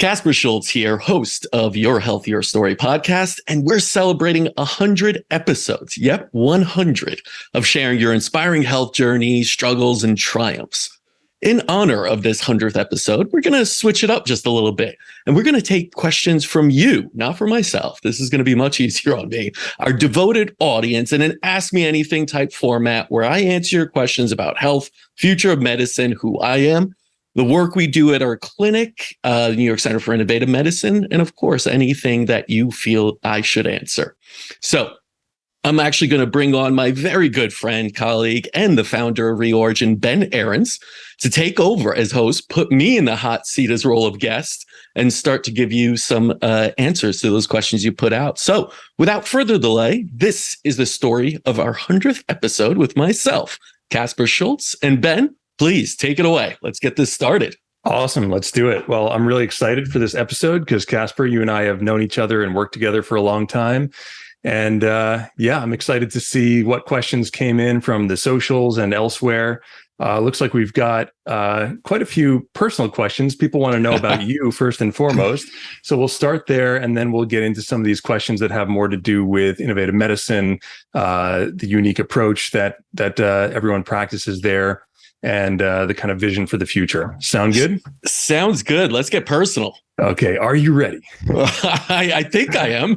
Caspar Szulc here, host of Your Healthier Story podcast, and we're celebrating 100 episodes, 100, of sharing your inspiring health journeys, struggles, and triumphs. In honor of this 100th episode, we're going to switch it up just a little bit, and we're going to take questions from you, not from myself. This is going to be much easier on me, our devoted audience, in an Ask Me Anything type format where I answer your questions about health, future of medicine, who I am, the work we do at our clinic, the New York Center for Innovative Medicine, and of course, anything that you feel I should answer. So I'm actually going to bring on my very good friend, colleague, and the founder of Reorigin, Ben Ahrens, to take over as host, put me in the hot seat as role of guest, and start to give you some answers to those questions you put out. So without further delay, this is the story of our 100th episode with myself, Caspar Szulc, and Ben. Please take it away. Let's get this started. Awesome. Let's do it. Well, I'm really excited for this episode because Caspar, you and I have known each other and worked together for a long time. And I'm excited to see what questions came in from the socials and elsewhere. Looks like we've got quite a few personal questions. People want to know about you first and foremost. So we'll start there, and then we'll get into some of these questions that have more to do with innovative medicine, the unique approach that everyone practices there, and the kind of vision for the future. Sound good? Sounds good. Let's get personal. Okay. Are you ready? I think I am.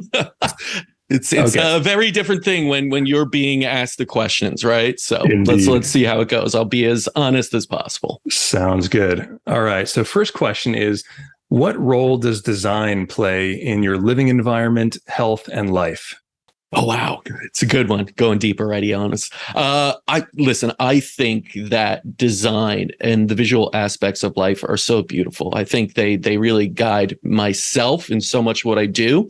It's okay. A very different thing when you're being asked the questions, right? So let's see how it goes. I'll be as honest as possible. Sounds good. All right. So first question is, what role does design play in your living environment, health, and life? Oh, wow. It's a good one. Going deep already, honest. I think that design and the visual aspects of life are so beautiful. I think they really guide myself in so much what I do.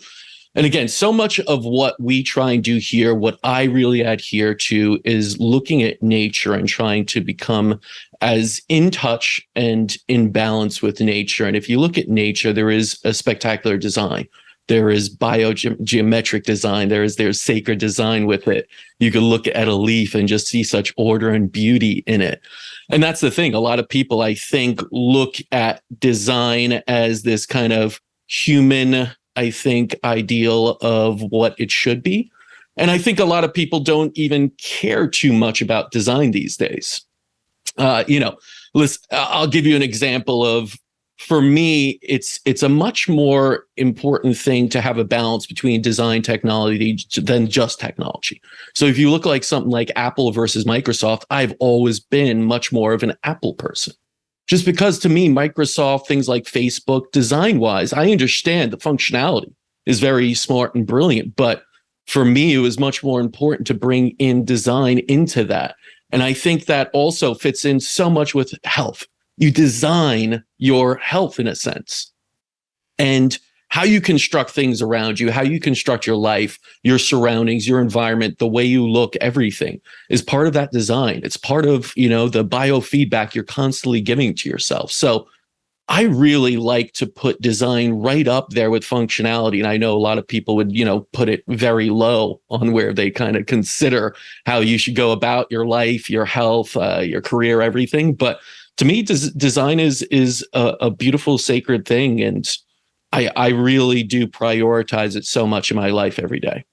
And again, so much of what we try and do here, what I really adhere to is looking at nature and trying to become as in touch and in balance with nature. And if you look at nature, there is a spectacular design. There is biogeometric design. There's sacred design with it. You can look at a leaf and just see such order and beauty in it. And that's the thing. A lot of people, I think, look at design as this kind of human, ideal of what it should be. And I think a lot of people don't even care too much about design these days. Listen, I'll give you an example of, for me, it's a much more important thing to have a balance between design technology than just technology. So if you look like something like Apple versus Microsoft, I've always been much more of an Apple person. Just because to me, Microsoft, things like Facebook, design-wise, I understand the functionality is very smart and brilliant. But for me, it was much more important to bring in design into that. And I think that also fits in so much with health. You design your health in a sense, and how you construct things around you, how you construct your life, your surroundings, your environment, the way you look, everything is part of that design. It's part of, the biofeedback you're constantly giving to yourself. So I really like to put design right up there with functionality. And I know a lot of people would, put it very low on where they kind of consider how you should go about your life, your health, your career, everything. But to me, design is a beautiful, sacred thing. And I really do prioritize it so much in my life every day.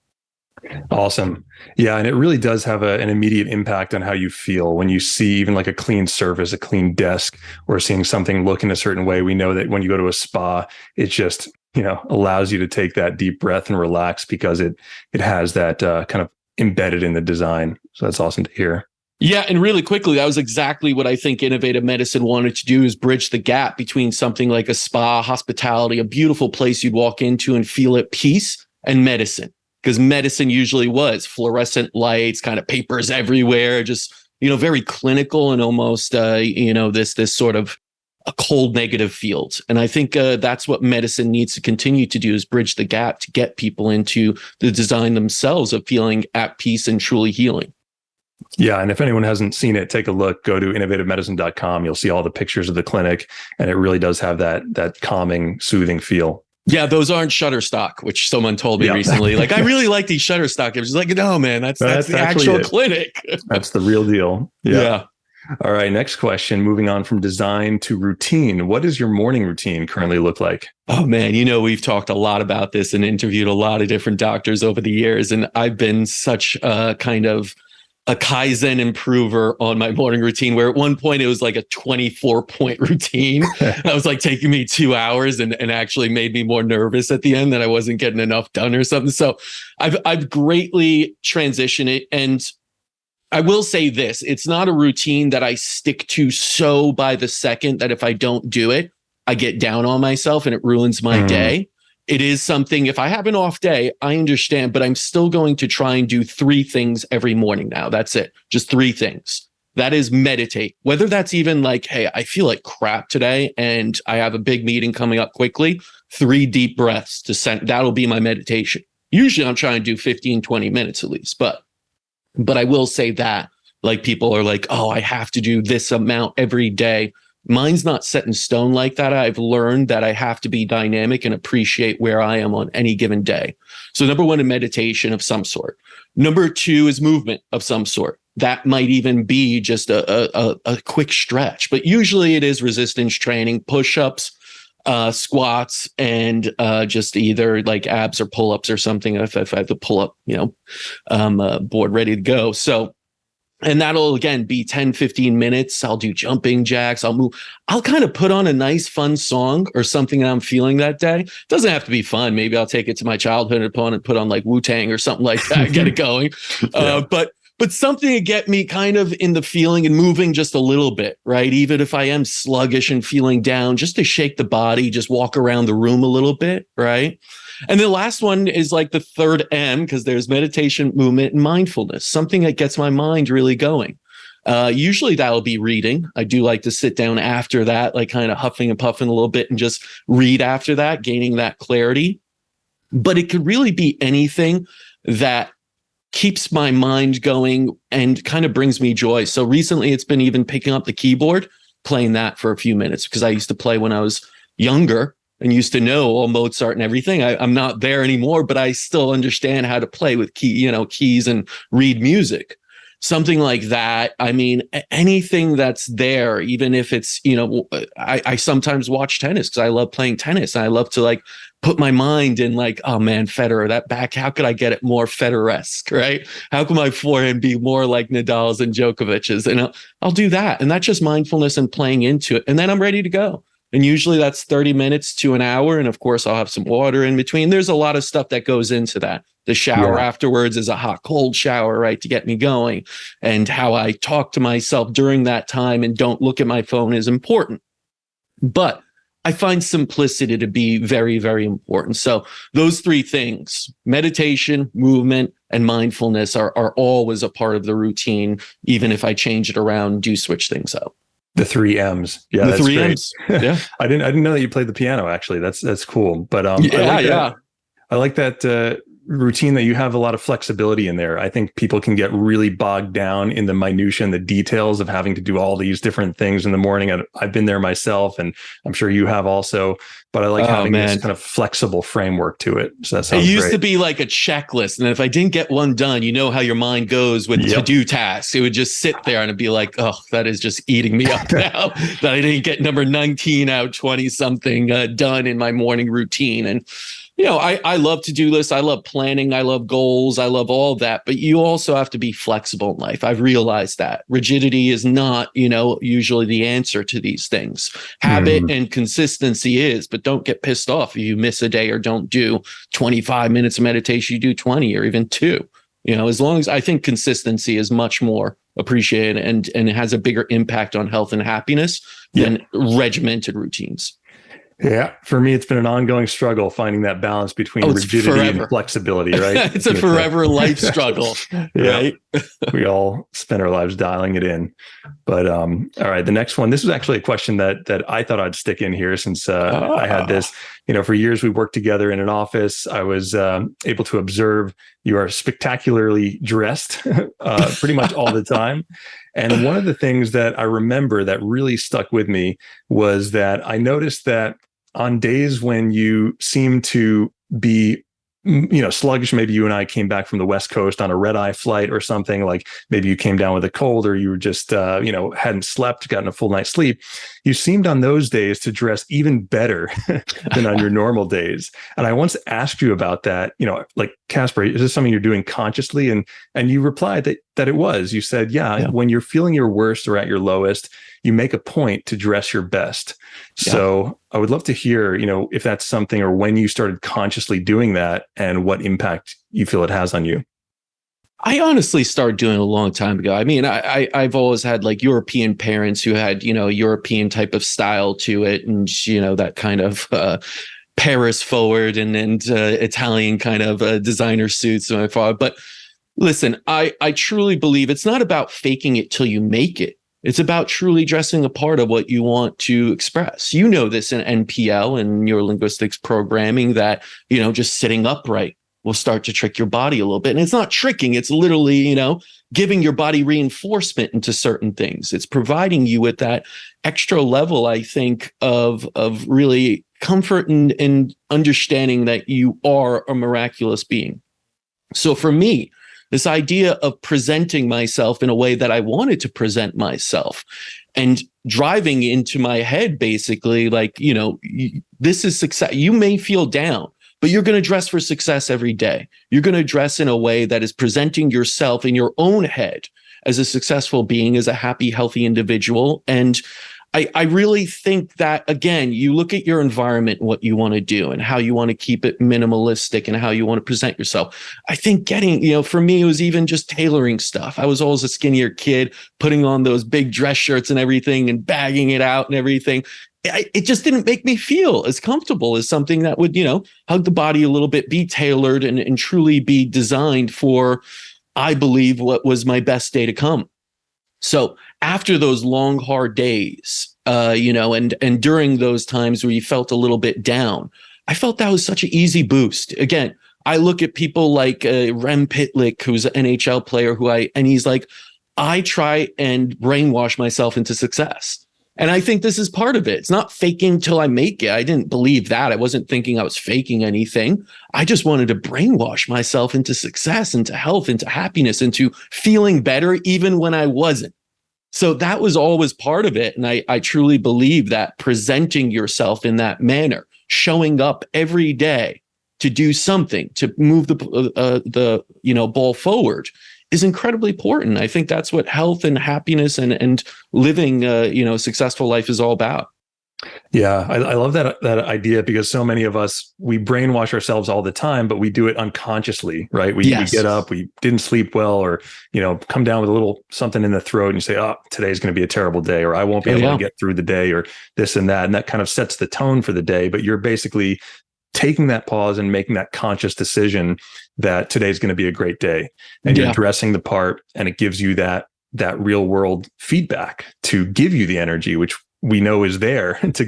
Awesome. Yeah. And it really does have an immediate impact on how you feel when you see even like a clean surface, a clean desk, or seeing something look in a certain way. We know that when you go to a spa, it just, allows you to take that deep breath and relax because it has that kind of embedded in the design. So that's awesome to hear. Yeah. And really quickly, that was exactly what I think innovative medicine wanted to do, is bridge the gap between something like a spa, hospitality, a beautiful place you'd walk into and feel at peace, and medicine. Because medicine usually was fluorescent lights, kind of papers everywhere, just, very clinical and almost, this sort of a cold negative field. And I think that's what medicine needs to continue to do, is bridge the gap to get people into the design themselves of feeling at peace and truly healing. Yeah. And if anyone hasn't seen it, take a look, go to innovativemedicine.com. You'll see all the pictures of the clinic, and it really does have that calming, soothing feel. Yeah, those aren't Shutterstock, which someone told me recently. Like, I really like these Shutterstock images. Like, no, man, that's the actual clinic. That's the real deal. Yeah. All right, next question. Moving on from design to routine. What does your morning routine currently look like? Oh man, we've talked a lot about this and interviewed a lot of different doctors over the years, and I've been such a kind of a Kaizen improver on my morning routine, where at one point it was like a 24-point routine. That was like taking me 2 hours and actually made me more nervous at the end that I wasn't getting enough done or something. So I've greatly transitioned it. And I will say this, it's not a routine that I stick to so by the second that if I don't do it, I get down on myself and it ruins my day. It is something, if I have an off day, I understand, but I'm still going to try and do 3 things every morning now. That's it. Just 3 things. That is meditate. Whether that's even like, hey, I feel like crap today and I have a big meeting coming up quickly, 3 deep breaths to send. That'll be my meditation. Usually I'm trying to do 15, 20 minutes at least, but I will say that, like, people are like, oh, I have to do this amount every day. Mine's not set in stone like that. I've learned that I have to be dynamic and appreciate where I am on any given day. So number 1 is meditation of some sort. Number 2 is movement of some sort. That might even be just a quick stretch, but usually it is resistance training, push-ups, squats, and just either like abs or pull-ups or something if I have to pull up, board ready to go. So, and that'll again be 10, 15 minutes. I'll do jumping jacks. I'll move. I'll kind of put on a nice fun song or something that I'm feeling that day. Doesn't have to be fun. Maybe I'll take it to my childhood and put on like Wu-Tang or something like that, get it going. But something to get me kind of in the feeling and moving just a little bit, right? Even if I am sluggish and feeling down, just to shake the body, just walk around the room a little bit, right? And the last one is like the 3rd M, because there's meditation, movement, and mindfulness, something that gets my mind really going. Usually that'll be reading. I do like to sit down after that, like kind of huffing and puffing a little bit and just read after that, gaining that clarity. But it could really be anything that keeps my mind going and kind of brings me joy. So recently it's been even picking up the keyboard, playing that for a few minutes, because I used to play when I was younger and used to know all Mozart and everything. I'm not there anymore, but I still understand how to play with keys and read music. Something like that. I mean, anything that's there, even if it's, I sometimes watch tennis because I love playing tennis. And I love to like put my mind in like, oh man, Federer, that back, how could I get it more Federer-esque, right? How can my forehand be more like Nadal's and Djokovic's? And I'll do that. And that's just mindfulness and playing into it. And then I'm ready to go. And usually that's 30 minutes to an hour. And of course, I'll have some water in between. There's a lot of stuff that goes into that. The shower afterwards is a hot, cold shower, right, to get me going. And how I talk to myself during that time and don't look at my phone is important. But I find simplicity to be very, very important. So those 3 things, meditation, movement, and mindfulness are always a part of the routine, even if I change it around, do switch things up. The 3 M's. Yeah, the 3 M's. Yeah. I didn't know that you played the piano, actually. That's cool. But I like that routine that you have a lot of flexibility in there. I think people can get really bogged down in the minutia and the details of having to do all these different things in the morning. I've been there myself, and I'm sure you have also. But I like having this kind of flexible framework to it. So that sounds great. It used to be like a checklist. And if I didn't get one done, you know how your mind goes with to-do tasks. It would just sit there and it'd be like, oh, that is just eating me up now that I didn't get number 19 out 20 something done in my morning routine. And I love to do this. I love planning. I love goals. I love all of that. But you also have to be flexible in life. I've realized that rigidity is not, usually the answer to these things. Habit and consistency is, but don't get pissed off if you miss a day or don't do 25 minutes of meditation. You do 20 or even 2. As long as I think consistency is much more appreciated and it has a bigger impact on health and happiness than regimented routines. Yeah, for me, it's been an ongoing struggle finding that balance between rigidity and flexibility, right? It's a forever life struggle, right? We all spend our lives dialing it in. But all right, the next one, this was actually a question that I thought I'd stick in here since I had this. For years we worked together in an office. I was able to observe you are spectacularly dressed pretty much all the time. And one of the things that I remember that really stuck with me was that I noticed that on days when you seem to be sluggish. Maybe you and I came back from the West Coast on a red eye flight or something, like maybe you came down with a cold, or you were just, hadn't slept, gotten a full night's sleep. You seemed on those days to dress even better than on your normal days. And I once asked you about that, like, Caspar, is this something you're doing consciously? And you replied that it was. You said, yeah, when you're feeling your worst or at your lowest, you make a point to dress your best. Yeah. So I would love to hear, if that's something, or when you started consciously doing that and what impact you feel it has on you. I honestly started doing it a long time ago. I mean, I've always had like European parents who had, European type of style to it, and, that kind of Paris forward and Italian kind of designer suits and my father. But listen, I truly believe it's not about faking it till you make it. It's about truly dressing a part of what you want to express. You know this in NPL and neurolinguistics programming, that, just sitting upright will start to trick your body a little bit. And it's not tricking. It's literally, giving your body reinforcement into certain things. It's providing you with that extra level, I think, of really comfort and understanding that you are a miraculous being. So for me, this idea of presenting myself in a way that I wanted to present myself, and driving into my head, basically, like, this is success. You may feel down, but you're going to dress for success every day. You're going to dress in a way that is presenting yourself in your own head as a successful being, as a happy, healthy individual. And I really think that, again, you look at your environment, what you want to do and how you want to keep it minimalistic and how you want to present yourself. I think getting, for me, it was even just tailoring stuff. I was always a skinnier kid, putting on those big dress shirts and everything and bagging it out and everything. It just didn't make me feel as comfortable as something that would, hug the body a little bit, be tailored and truly be designed for, I believe, what was my best day to come. So after those long, hard days, and during those times where you felt a little bit down, I felt that was such an easy boost. Again, I look at people like Rem Pitlick, who's an NHL player, and he's like, I try and brainwash myself into success. And I think this is part of it. It's not faking till I make it. I didn't believe that. I wasn't thinking I was faking anything. I just wanted to brainwash myself into success, into health, into happiness, into feeling better even when I wasn't. So that was always part of it. And I truly believe that presenting yourself in that manner, showing up every day to do something, to move the ball forward, is incredibly important. I think that's what health and happiness and living a successful life is all about. Yeah, I love that idea, because so many of us, we brainwash ourselves all the time, but we do it unconsciously, right? We get up, we didn't sleep well, or, come down with a little something in the throat and you say, oh, today's going to be a terrible day, or I won't be able to get through the day, or this and that. And that kind of sets the tone for the day. But you're basically taking that pause and making that conscious decision that today's going to be a great day, and you're dressing the part, and it gives you that real world feedback to give you the energy, which we know is there to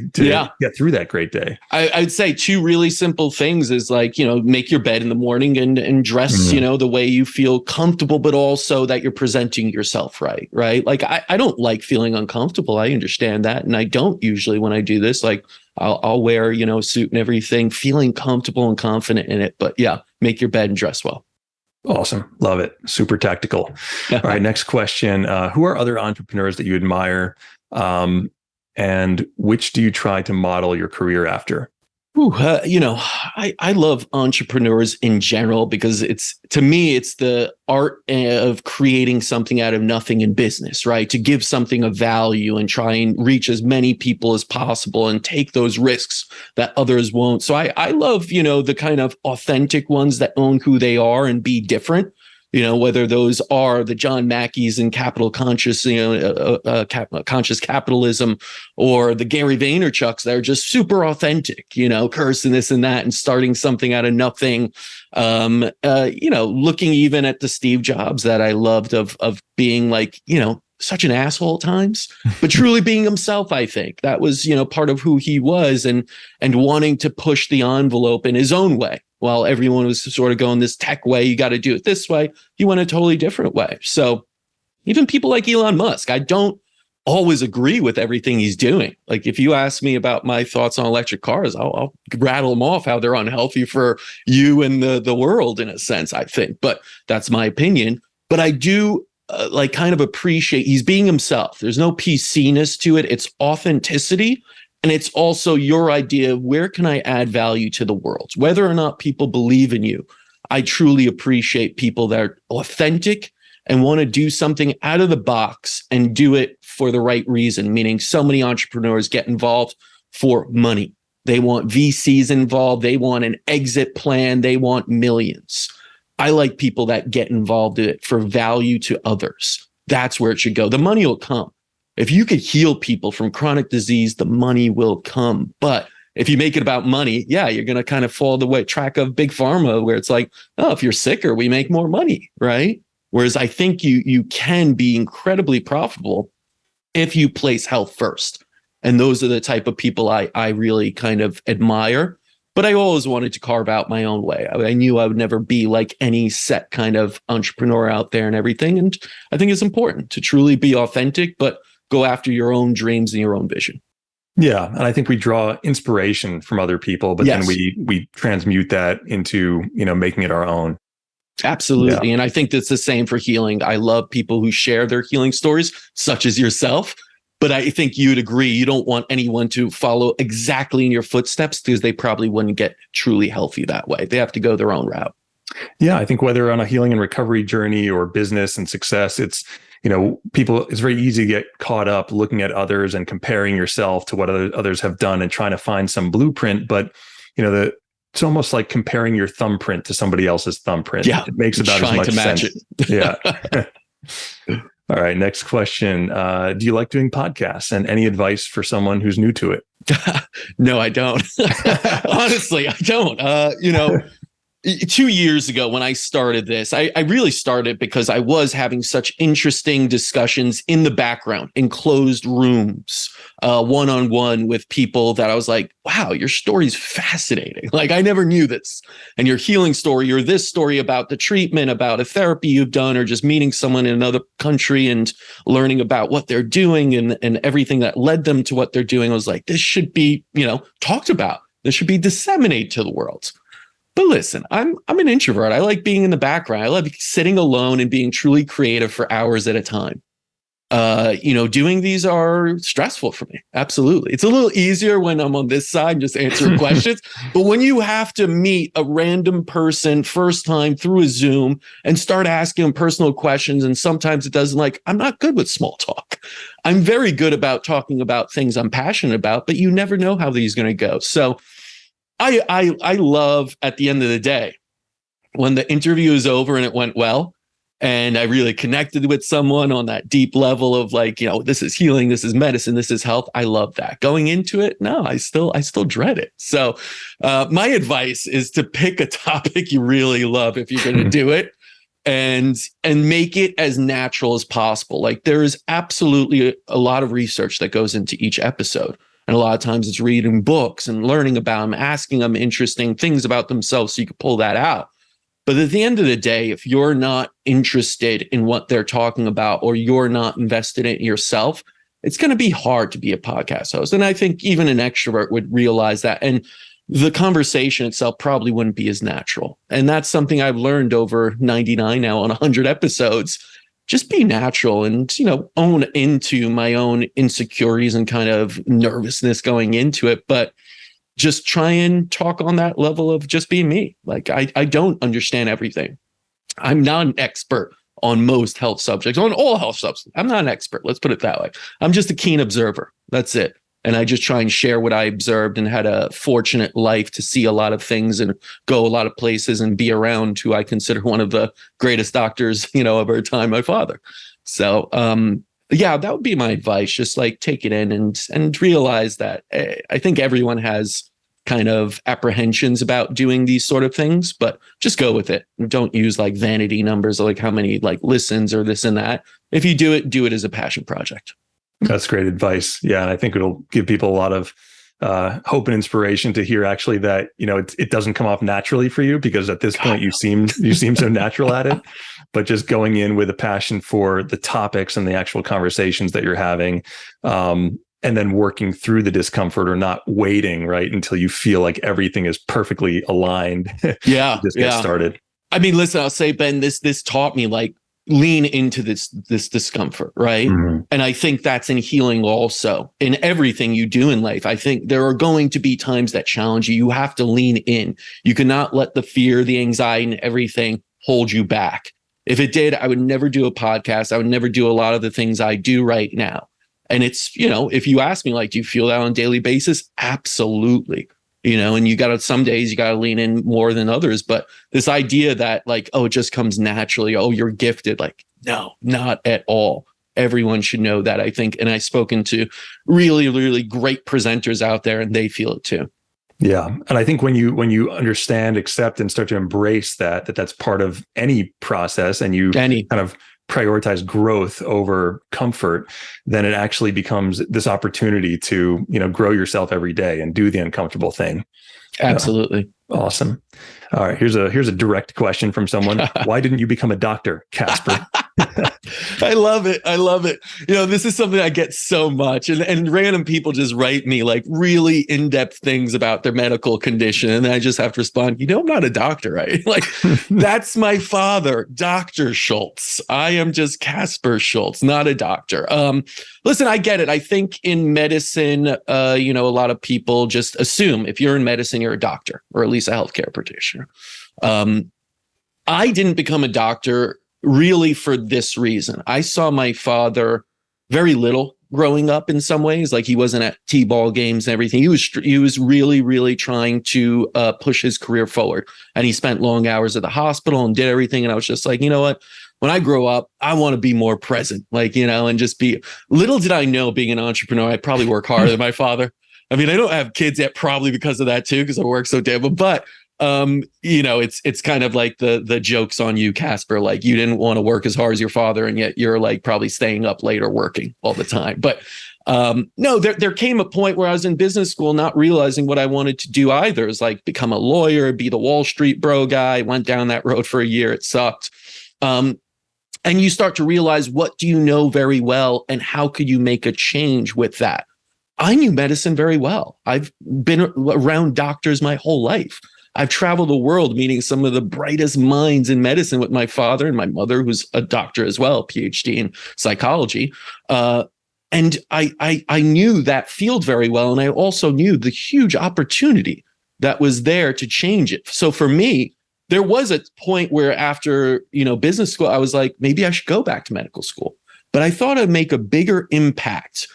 get through that great day. I'd say two really simple things is like, make your bed in the morning and dress, the way you feel comfortable, but also that you're presenting yourself right? Like, I don't like feeling uncomfortable. I understand that. And I don't usually, when I do this, like I'll wear, a suit and everything, feeling comfortable and confident in it. But yeah, make your bed and dress well. Awesome. Love it. Super tactical. All right. Next question. Who are other entrepreneurs that you admire? And which do you try to model your career after? I love entrepreneurs in general, because to me, it's the art of creating something out of nothing in business, right? To give something of value and try and reach as many people as possible and take those risks that others won't. So I love, the kind of authentic ones that own who they are and be different. Whether those are the John Mackeys and capital conscious, conscious capitalism, or the Gary Vaynerchuks that are just super authentic, cursing this and that and starting something out of nothing. Looking even at the Steve Jobs that I loved of being like, such an asshole at times, but truly being himself. I think that was, part of who he was, and wanting to push the envelope in his own way. While everyone was sort of going this tech way, you got to do it this way, he went a totally different way. So even people like Elon Musk, I don't always agree with everything he's doing. Like if you ask me about my thoughts on electric cars, I'll rattle them off how they're unhealthy for you and the world in a sense, I think. But that's my opinion. But I do like kind of appreciate he's being himself. There's no PC-ness to it. It's authenticity. And it's also your idea of where can I add value to the world? Whether or not people believe in you, I truly appreciate people that are authentic and want to do something out of the box and do it for the right reason, meaning so many entrepreneurs get involved for money. They want VCs involved. They want an exit plan. They want millions. I like people that get involved in it for value to others. That's where it should go. The money will come. If you could heal people from chronic disease, the money will come. But if you make it about money, yeah, you're going to kind of fall the way track of big pharma, where it's like, oh, if you're sicker, we make more money, right? Whereas I think you can be incredibly profitable if you place health first. And those are the type of people I really kind of admire. But I always wanted to carve out my own way. I knew I would never be like any set kind of entrepreneur out there and everything. And I think it's important to truly be authentic, but go after your own dreams and your own vision. Yeah. And I think we draw inspiration from other people, but Yes. then we transmute that into, making it our own. Absolutely. Yeah. And I think that's the same for healing. I love people who share their healing stories, such as yourself. But I think you'd agree, you don't want anyone to follow exactly in your footsteps because they probably wouldn't get truly healthy that way. They have to go their own route. Yeah. I think whether on a healing and recovery journey or business and success, it's, it's very easy to get caught up looking at others and comparing yourself to what others have done and trying to find some blueprint. But, it's almost like comparing your thumbprint to somebody else's thumbprint. Yeah. It makes about as Trying much to match sense. it. Yeah. All right. Next question. Do you like doing podcasts, and any advice for someone who's new to it? No, I don't. Honestly, I don't. 2 years ago when I started this, I really started because I was having such interesting discussions in the background, in closed rooms, one-on-one with people that I was like, wow, your story's fascinating. Like, I never knew this. And your healing story, or this story about the treatment, about a therapy you've done, or just meeting someone in another country and learning about what they're doing and everything that led them to what they're doing. I was like, this should be, talked about. This should be disseminated to the world. But listen, I'm an introvert. I like being in the background. I love sitting alone and being truly creative for hours at a time. Doing these are stressful for me. Absolutely. It's a little easier when I'm on this side, just answering questions. But when you have to meet a random person first time through a Zoom and start asking them personal questions, and sometimes it doesn't, I'm not good with small talk. I'm very good about talking about things I'm passionate about, but you never know how these are going to go. So I love, at the end of the day, when the interview is over and it went well, and I really connected with someone on that deep level of this is healing, this is medicine, this is health. I love that. Going into it, no, I still dread it. So my advice is to pick a topic you really love if you're going to do it, and make it as natural as possible. Like, there is absolutely a lot of research that goes into each episode. And a lot of times it's reading books and learning about them, asking them interesting things about themselves so you can pull that out. But at the end of the day, if you're not interested in what they're talking about, or you're not invested in it yourself, it's going to be hard to be a podcast host. And I think even an extrovert would realize that. And the conversation itself probably wouldn't be as natural. And that's something I've learned over 99 now on 100 episodes. Just be natural and, own into my own insecurities and kind of nervousness going into it. But just try and talk on that level of just being me. Like, I don't understand everything. I'm not an expert on most health subjects, on all health subjects. I'm not an expert. Let's put it that way. I'm just a keen observer. That's it. And I just try and share what I observed, and had a fortunate life to see a lot of things and go a lot of places and be around who I consider one of the greatest doctors, of our time, my father. So, that would be my advice. Just take it in and realize that I think everyone has kind of apprehensions about doing these sort of things, but just go with it. Don't use vanity numbers, or how many listens or this and that. If you do it as a passion project. That's great advice. Yeah. And I think it'll give people a lot of hope and inspiration to hear actually that, it doesn't come off naturally for you, because at this point you seem so natural at it. but just going in with a passion for the topics and the actual conversations that you're having. And then working through the discomfort, or not waiting, right, until you feel like everything is perfectly aligned. Yeah. Just get started. I mean, listen, I'll say, Ben, this taught me, like, lean into this discomfort, right? Mm-hmm. And I think that's in healing also. In everything you do in life, I think there are going to be times that challenge you. You have to lean in. You cannot let the fear, the anxiety, and everything hold you back. If it did, I would never do a podcast. I would never do a lot of the things I do right now. And it's, if you ask me, like, do you feel that on a daily basis? Absolutely. And some days you got to lean in more than others. But this idea that, like, oh, it just comes naturally. Oh, you're gifted. Like, no, not at all. Everyone should know that, I think. And I've spoken to really, really great presenters out there, and they feel it too. Yeah. And I think when you understand, accept, and start to embrace that's part of any process, and you kind of prioritize growth over comfort, then it actually becomes this opportunity to, grow yourself every day and do the uncomfortable thing. Absolutely. Awesome. All right. Here's a direct question from someone. Why didn't you become a doctor, Caspar? I love it. This is something I get so much, and random people just write me, like, really in-depth things about their medical condition. And then I just have to respond, I'm not a doctor, right? Like, that's my father, Dr. Szulc. I am just Caspar Szulc, not a doctor. Listen, I get it. I think in medicine, a lot of people just assume if you're in medicine, you're a doctor, or at least a healthcare practitioner. I didn't become a doctor really for this reason. I saw my father very little growing up in some ways. Like, he wasn't at T-ball games and everything. He was really, really trying to push his career forward. And he spent long hours at the hospital and did everything. And I was just like, you know what? When I grow up, I want to be more present, and just be. Little did I know, being an entrepreneur, I'd probably work harder than my father. I mean, I don't have kids yet, probably because of that too, because I work so damn. But it's kind of like the joke's on you, Caspar. Like, you didn't want to work as hard as your father, and yet you're, like, probably staying up late or working all the time. But no, there came a point where I was in business school, not realizing what I wanted to do either. Is like become a lawyer, be the Wall Street bro guy. Went down that road for a year. It sucked. And you start to realize, what do you know very well, and how could you make a change with that? I knew medicine very well. I've been around doctors my whole life. I've traveled the world meeting some of the brightest minds in medicine with my father and my mother, who's a doctor as well, PhD in psychology. And I knew that field very well. And I also knew the huge opportunity that was there to change it. So for me, there was a point where after, business school, I was like, maybe I should go back to medical school. But I thought I'd make a bigger impact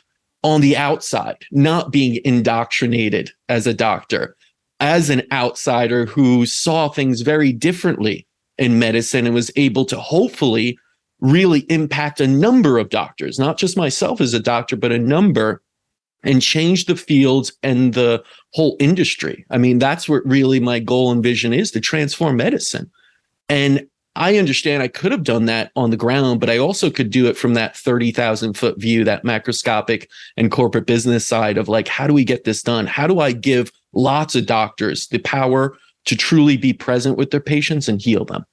on the outside, not being indoctrinated as a doctor, as an outsider who saw things very differently in medicine and was able to hopefully really impact a number of doctors, not just myself as a doctor, but a number, and change the fields and the whole industry. I mean, that's what really my goal and vision is, to transform medicine. And I understand I could have done that on the ground, but I also could do it from that 30,000 foot view, that macroscopic and corporate business side of, like, how do we get this done? How do I give lots of doctors the power to truly be present with their patients and heal them?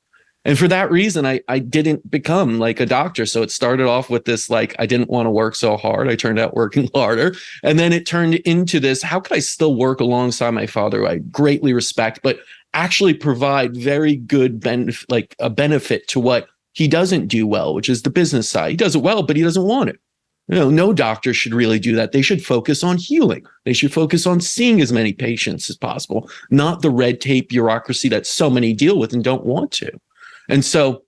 And for that reason, I didn't become like a doctor. So it started off with this, like, I didn't want to work so hard. I turned out working harder. And then it turned into this, how could I still work alongside my father, who I greatly respect, but actually provide very good benefit to what he doesn't do well, which is the business side. He does it well, but he doesn't want it. No doctor should really do that. They should focus on healing. They should focus on seeing as many patients as possible, not the red tape bureaucracy that so many deal with and don't want to. And so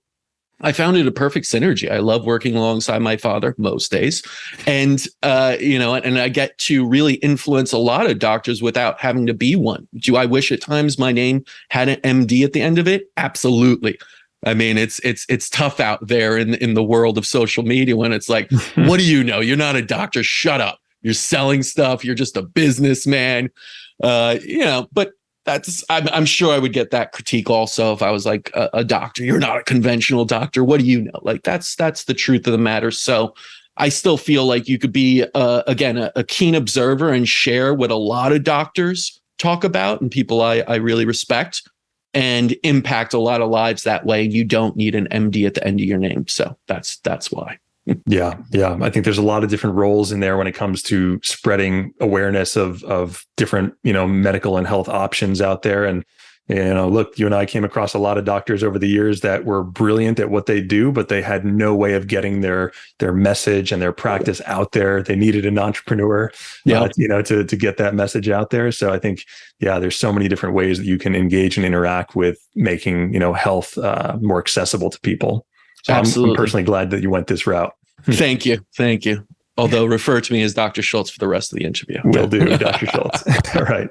I found it a perfect synergy. I love working alongside my father most days. And, and I get to really influence a lot of doctors without having to be one. Do I wish at times my name had an MD at the end of it? Absolutely. I mean, it's tough out there in the world of social media when it's like, what do you know? You're not a doctor. Shut up. You're selling stuff. You're just a businessman. But I'm sure I would get that critique also if I was like a doctor. You're not a conventional doctor. What do you know? Like, that's the truth of the matter. So I still feel like you could be, a keen observer and share what a lot of doctors talk about and people I really respect. and impact a lot of lives that way. You don't need an MD at the end of your name. So that's why. Yeah. I think there's a lot of different roles in there when it comes to spreading awareness of different, medical and health options out there. And, look, you and I came across a lot of doctors over the years that were brilliant at what they do, but they had no way of getting their message and their practice out there. They needed an entrepreneur, to get that message out there. So I think, there's so many different ways that you can engage and interact with making, health more accessible to people. So I'm personally glad that you went this route. Thank you. Although refer to me as Dr. Szulc for the rest of the interview. Will do, Dr. Szulc. All right.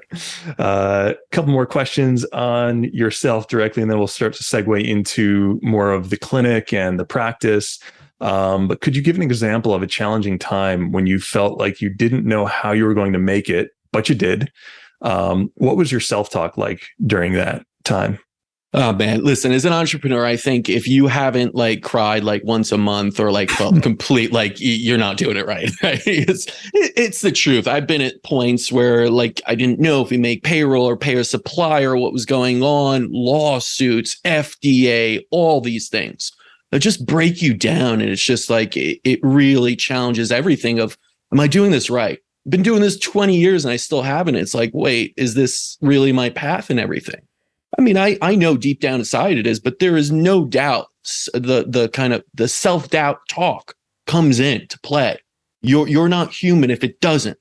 A couple more questions on yourself directly, and then we'll start to segue into more of the clinic and the practice. But could you give an example of a challenging time when you felt like you didn't know how you were going to make it, but you did? What was your self-talk like during that time? Oh man, listen, as an entrepreneur, I think if you haven't cried once a month or felt complete, you're not doing it right. It's the truth. I've been at points where I didn't know if we make payroll or pay a supplier, what was going on, lawsuits, FDA, all these things that just break you down. And it's just it really challenges everything of, am I doing this right? I've been doing this 20 years and I still haven't. It's wait, is this really my path and everything? I mean, I know deep down inside it is, but there is no doubt the self-doubt talk comes in to play. You're not human if it doesn't.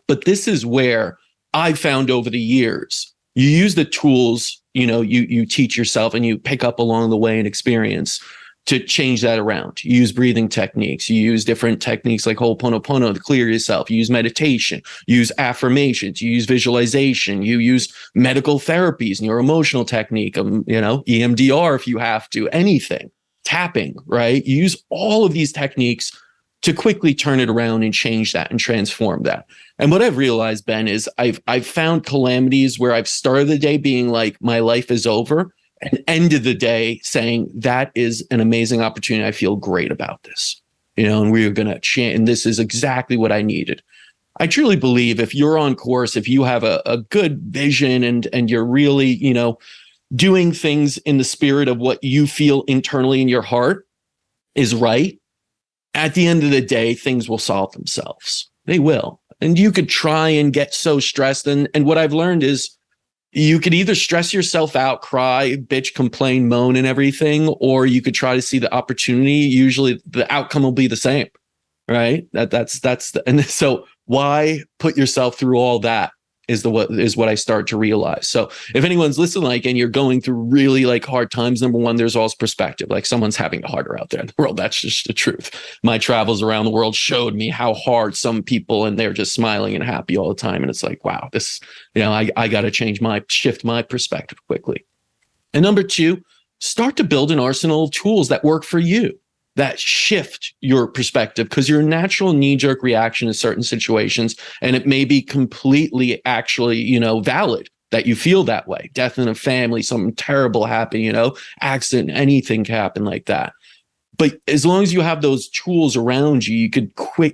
But this is where I found over the years, you use the tools, you teach yourself and you pick up along the way and experience to change that around. You use breathing techniques. You use different techniques like Ho'oponopono to clear yourself. You use meditation. You use affirmations. You use visualization. You use medical therapies, neuroemotional technique, EMDR if you have to, anything, tapping, right? You use all of these techniques to quickly turn it around and change that and transform that. And what I've realized, Ben, is I've found calamities where I've started the day being my life is over, and end of the day saying that is an amazing opportunity. I feel great about this, and we're going to change. And this is exactly what I needed. I truly believe if you're on course, if you have a good vision and you're really, doing things in the spirit of what you feel internally in your heart is right, at the end of the day, things will solve themselves. They will. And you could try and get so stressed. And what I've learned is, you could either stress yourself out, cry, bitch, complain, moan, and everything, or you could try to see the opportunity. Usually the outcome will be the same, right? And so why put yourself through all that is what I start to realize. So if anyone's listening, and you're going through really hard times, number one, there's always perspective. Someone's having it harder out there in the world. That's just the truth. My travels around the world showed me how hard some people, and they're just smiling and happy all the time. And it's wow, this, I got to shift my perspective quickly. And number two, start to build an arsenal of tools that work for you, that shift your perspective, because your natural knee-jerk reaction in certain situations, and it may be completely actually, valid that you feel that way. Death in a family, something terrible happened, accident, anything can happen like that. But as long as you have those tools around you,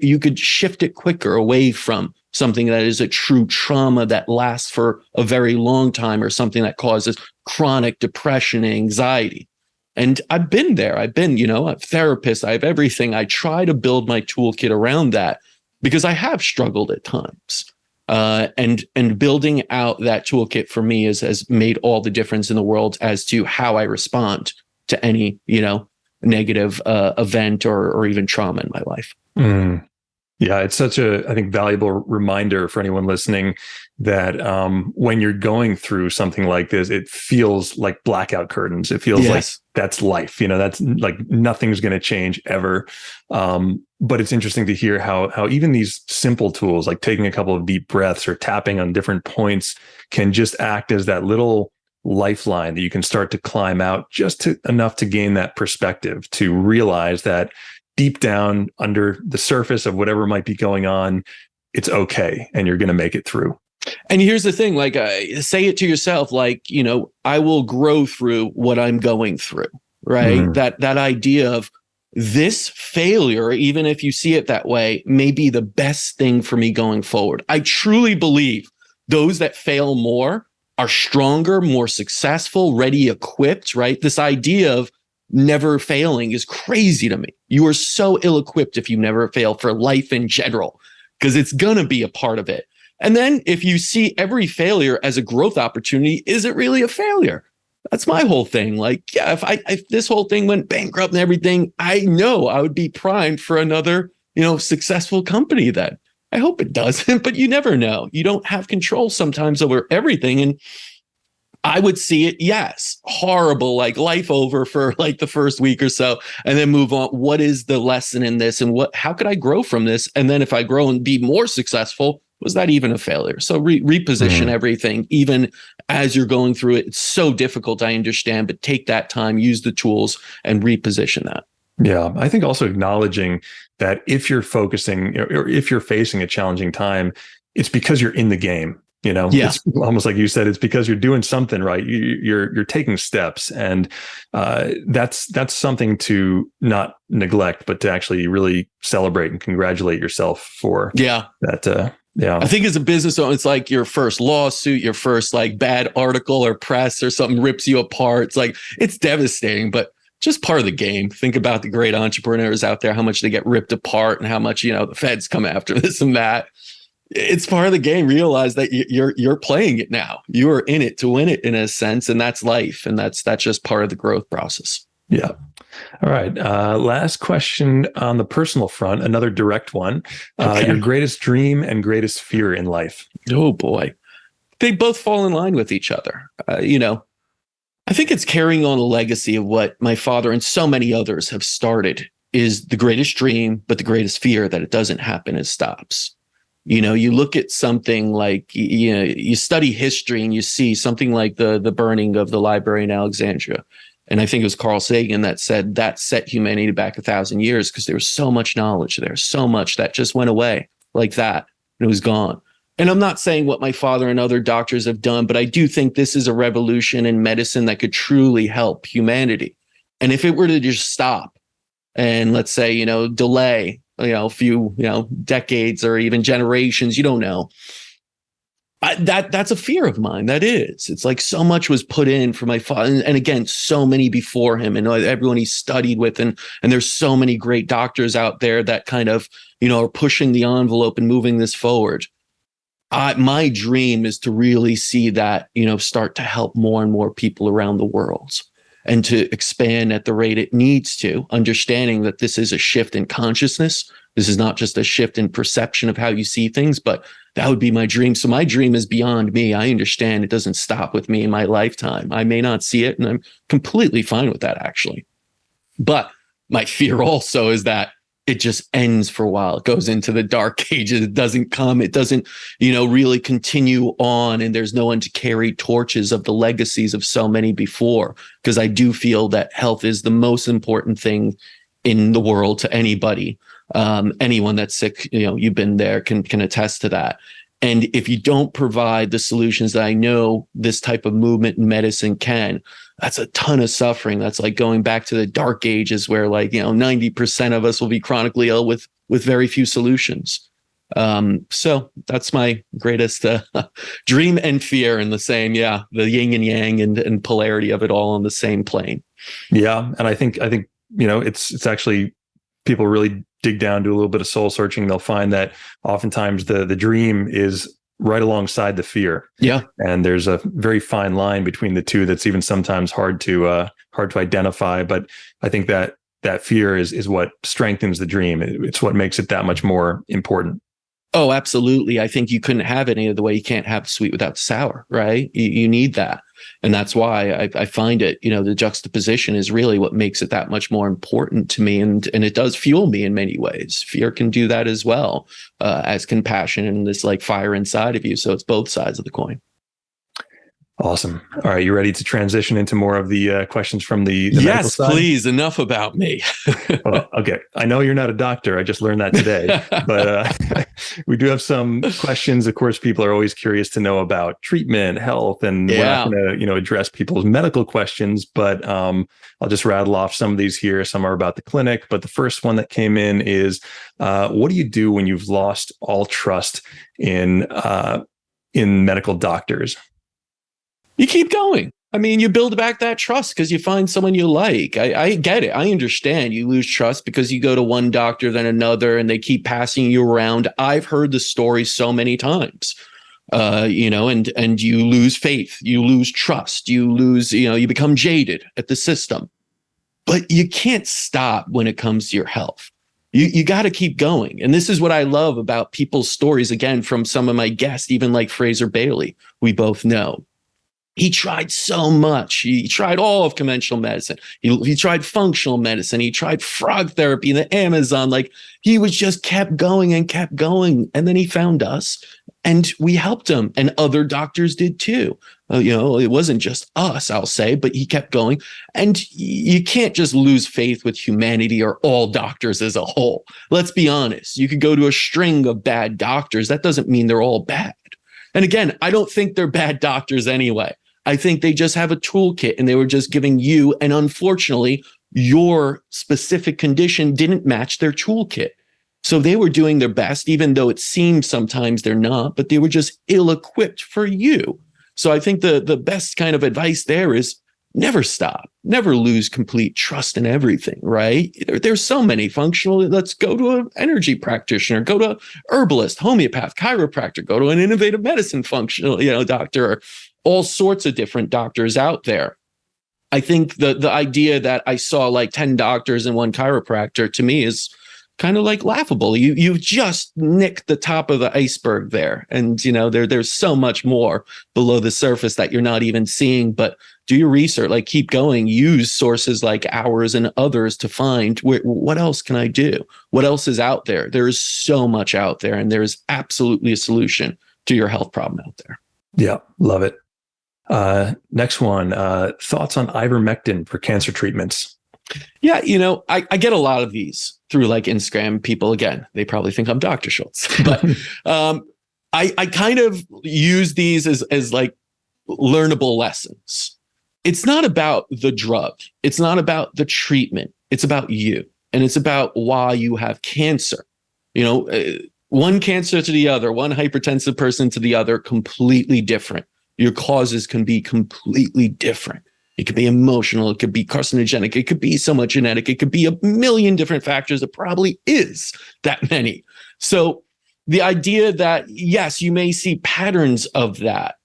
you could shift it quicker away from something that is a true trauma that lasts for a very long time, or something that causes chronic depression and anxiety. And I've been there. I've been, a therapist. I have everything. I try to build my toolkit around that because I have struggled at times. And building out that toolkit for me has made all the difference in the world as to how I respond to any, negative event or even trauma in my life. Mm. Yeah, it's such a, I think, valuable reminder for anyone listening that when you're going through something like this, it feels like blackout curtains. It feels like that's life. That's nothing's going to change ever. But it's interesting to hear how even these simple tools, like taking a couple of deep breaths or tapping on different points, can just act as that little lifeline that you can start to climb out just enough to gain that perspective, to realize that deep down under the surface of whatever might be going on, it's okay. And you're going to make it through. And here's the thing, say it to yourself, I will grow through what I'm going through, right? Mm. That idea of this failure, even if you see it that way, may be the best thing for me going forward. I truly believe those that fail more are stronger, more successful, ready, equipped, right? This idea of never failing is crazy to me. You are so ill-equipped if you never fail for life in general, because it's going to be a part of it. And then if you see every failure as a growth opportunity, is it really a failure? That's my whole thing. Like, yeah, if this whole thing went bankrupt and everything, I know I would be primed for another, successful company then. I hope it doesn't, but you never know. You don't have control sometimes over everything. And I would see it, yes, horrible, like life over for like the first week or so, and then move on. What is the lesson in this? And how could I grow from this? And then if I grow and be more successful, was that even a failure? So reposition everything, even as you're going through it. It's so difficult, I understand, but take that time, use the tools, and reposition that. Yeah, I think also acknowledging that if you're focusing or if you're facing a challenging time, it's because you're in the game. Yeah. It's almost like you said, it's because you're doing something right. You're taking steps, and that's something to not neglect, but to actually really celebrate and congratulate yourself for. Yeah. That. Yeah. I think as a business owner, it's like your first lawsuit, your first like bad article or press or something rips you apart. It's like, it's devastating, but just part of the game. Think about the great entrepreneurs out there, how much they get ripped apart and how much, the feds come after this and that. It's part of the game. Realize that you're playing it now. You are in it to win it in a sense, and that's life, and that's just part of the growth process. Yeah. All right. Last question on the personal front, another direct one. Okay. Your greatest dream and greatest fear in life. Oh boy, they both fall in line with each other. I think it's carrying on a legacy of what my father and so many others have started is the greatest dream, but the greatest fear that it doesn't happen and stops. You look at something like, you study history and you see something like the burning of the library in Alexandria. And I think it was Carl Sagan that said that set humanity back 1,000 years because there was so much knowledge there, so much that just went away like that and it was gone. And I'm not saying what my father and other doctors have done, but I do think this is a revolution in medicine that could truly help humanity. And if it were to just stop and let's say, delay, a few, decades or even generations, you don't know. That's a fear of mine. That is. It's like so much was put in for my father. And again, so many before him and everyone he studied with. And there's so many great doctors out there that kind of, are pushing the envelope and moving this forward. My dream is to really see that, start to help more and more people around the world and to expand at the rate it needs to, understanding that this is a shift in consciousness. This is not just a shift in perception of how you see things, but that would be my dream. So my dream is beyond me. I understand it doesn't stop with me in my lifetime. I may not see it, and I'm completely fine with that, actually. But my fear also is that it just ends for a while. It goes into the dark ages. It doesn't come. It doesn't, really continue on. And there's no one to carry torches of the legacies of so many before, because I do feel that health is the most important thing in the world to anybody. Anyone that's sick, you've been there, can attest to that. And if you don't provide the solutions that I know this type of movement in medicine can, that's a ton of suffering. That's like going back to the dark ages where 90% of us will be chronically ill with very few solutions. So that's my greatest dream and fear in the same, the yin and yang and polarity of it all on the same plane. Yeah. And I think, it's actually, people really dig down, do a little bit of soul searching. They'll find that oftentimes the dream is right alongside the fear. Yeah. And there's a very fine line between the two that's even sometimes hard to identify. But I think that fear is what strengthens the dream. It's what makes it that much more important. Oh, absolutely. I think you couldn't have it any other way. You can't have sweet without sour, right? You need that. And that's why I find it, the juxtaposition is really what makes it that much more important to me. And it does fuel me in many ways. Fear can do that as well, as compassion and this like fire inside of you. So it's both sides of the coin. Awesome. All right. You ready to transition into more of the questions from the medical side? Yes, please. Enough about me. Well, okay. I know you're not a doctor. I just learned that today. But we do have some questions. Of course, people are always curious to know about treatment, health, and we're not going to address people's medical questions. But I'll just rattle off some of these here. Some are about the clinic. But the first one that came in is, what do you do when you've lost all trust in medical doctors? You keep going. I mean, you build back that trust because you find someone you like. I get it. I understand you lose trust because you go to one doctor, then another, and they keep passing you around. I've heard the story so many times, and you lose faith, you lose trust, you lose, you become jaded at the system. But you can't stop when it comes to your health. You got to keep going. And this is what I love about people's stories, again, from some of my guests, even like Fraser Bailey, we both know. He tried so much. He tried all of conventional medicine. He tried functional medicine. He tried frog therapy in the Amazon. Like, he was just kept going and kept going. And then he found us and we helped him. And other doctors did too. It wasn't just us, I'll say, but he kept going. And you can't just lose faith with humanity or all doctors as a whole. Let's be honest. You could go to a string of bad doctors. That doesn't mean they're all bad. And again, I don't think they're bad doctors anyway. I think they just have a toolkit and they were just giving you, and unfortunately, your specific condition didn't match their toolkit. So they were doing their best, even though it seems sometimes they're not, but they were just ill-equipped for you. So I think the best kind of advice there is never stop, never lose complete trust in everything, right? There's so many functional. Let's go to an energy practitioner, go to herbalist, homeopath, chiropractor, go to an innovative medicine functional, doctor, or all sorts of different doctors out there. I think the idea that I saw like 10 doctors and one chiropractor, to me, is kind of like laughable. You've just nicked the top of the iceberg there. And, there's so much more below the surface that you're not even seeing. But do your research, like, keep going, use sources like ours and others to find what else can I do? What else is out there? There is so much out there, and there is absolutely a solution to your health problem out there. Yeah, love it. Next one, thoughts on ivermectin for cancer treatments? Yeah, I get a lot of these through like Instagram. People, again, they probably think I'm Dr. Szulc, but I kind of use these as like learnable lessons. It's not about the drug. It's not about the treatment. It's about you. And it's about why you have cancer. One cancer to the other, one hypertensive person to the other, completely different. Your causes can be completely different. It could be emotional. It could be carcinogenic. It could be somewhat genetic. It could be a million different factors. It probably is that many. So the idea that, yes, you may see patterns of that,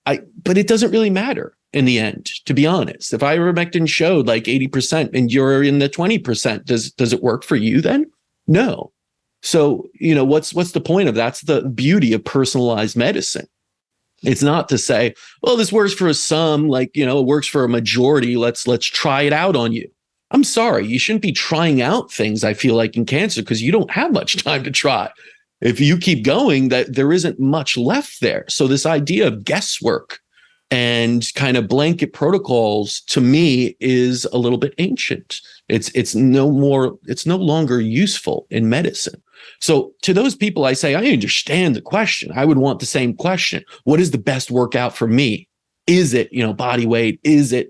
but it doesn't really matter in the end, to be honest. If ivermectin showed like 80% and you're in the 20%, does it work for you then? No. So, what's the point of that? That's the beauty of personalized medicine. It's not to say, well, this works for some, it works for a majority. Let's try it out on you. I'm sorry, you shouldn't be trying out things, I feel like, in cancer, because you don't have much time to try. If you keep going, that there isn't much left there. So this idea of guesswork and kind of blanket protocols, to me, is a little bit ancient. It's no longer useful in medicine. So to those people, I say, I understand the question. I would want the same question. What is the best workout for me? Is it, body weight? Is it